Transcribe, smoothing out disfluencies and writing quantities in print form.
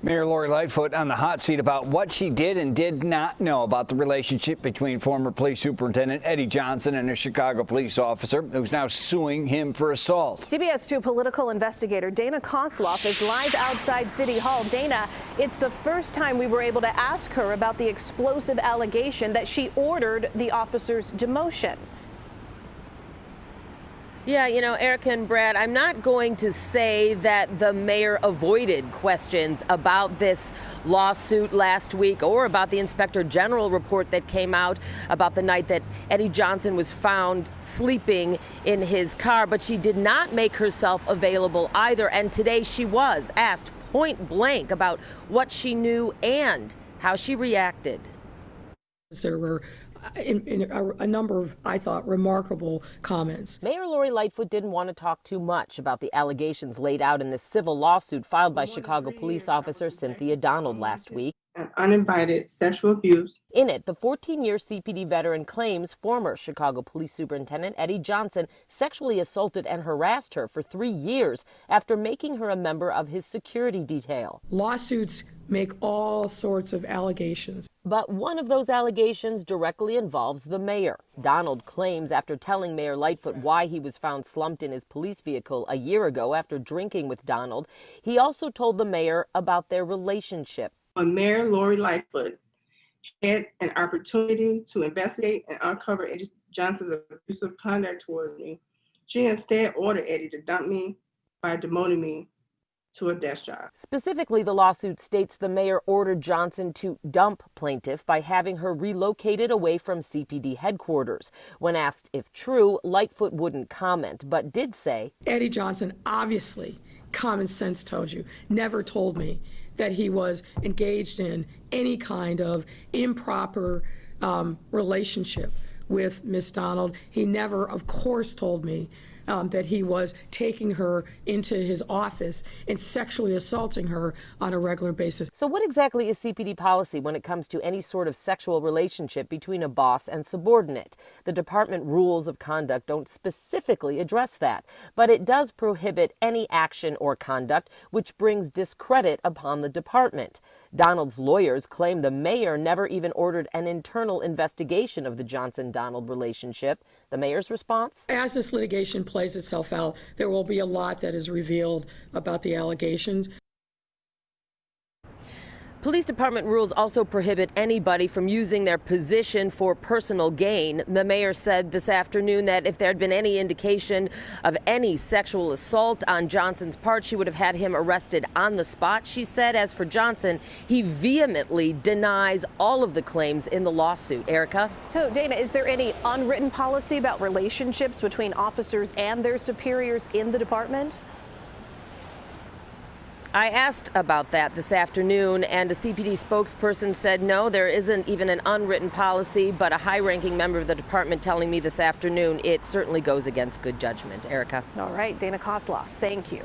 Mayor Lori Lightfoot on the hot seat about what she did and did not know about the relationship between former police superintendent Eddie Johnson and a Chicago police officer who's now suing him for assault. CBS 2 political investigator Dana Kozloff is live outside City Hall. Dana, it's the first time we were able to ask her about the explosive allegation that she ordered the officer's demotion. Yeah, you know, Erica and Brad, I'm not going to say that the mayor avoided questions about this lawsuit last week or about the inspector general report that came out about the night that Eddie Johnson was found sleeping in his car. But she did not make herself available either. And today she was asked point blank about what she knew and how she reacted. There were a number of, I thought, remarkable comments. Mayor Lori Lightfoot didn't want to talk too much about the allegations laid out in this civil lawsuit filed by Chicago police officer Cynthia Donald last week. And uninvited sexual abuse. In it, the 14-year CPD veteran claims former Chicago police superintendent Eddie Johnson sexually assaulted and harassed her for 3 years after making her a member of his security detail. Lawsuits make all sorts of allegations. But one of those allegations directly involves the mayor. Donald claims after telling Mayor Lightfoot why he was found slumped in his police vehicle a year ago after drinking with Donald, he also told the mayor about their relationship. When Mayor Lori Lightfoot had an opportunity to investigate and uncover Eddie Johnson's abusive conduct toward me, she instead ordered Eddie to dump me by demoting me to a desk job. Specifically, the lawsuit states the mayor ordered Johnson to dump plaintiff by having her relocated away from CPD headquarters. When asked if true, Lightfoot wouldn't comment, but did say, Eddie Johnson, obviously, common sense tells you, never told me that he was engaged in any kind of improper relationship with Miss Donald. He never, of course, told me that he was taking her into his office and sexually assaulting her on a regular basis. So what exactly is CPD policy when it comes to any sort of sexual relationship between a boss and subordinate? The department rules of conduct don't specifically address that, but it does prohibit any action or conduct which brings discredit upon the department. Donald's lawyers claim the mayor never even ordered an internal investigation of the Johnson-Donald relationship. The mayor's response? As this litigation plays itself out, there will be a lot that is revealed about the allegations. Police department rules also prohibit anybody from using their position for personal gain. The mayor said this afternoon that if there had been any indication of any sexual assault on Johnson's part, she would have had him arrested on the spot. She said as for Johnson, he vehemently denies all of the claims in the lawsuit. Erica? So, Dana, is there any unwritten policy about relationships between officers and their superiors in the department? I asked about that this afternoon, and a CPD spokesperson said no, there isn't even an unwritten policy, but a high-ranking member of the department telling me this afternoon it certainly goes against good judgment. Erica. All right, Dana Kozloff, thank you.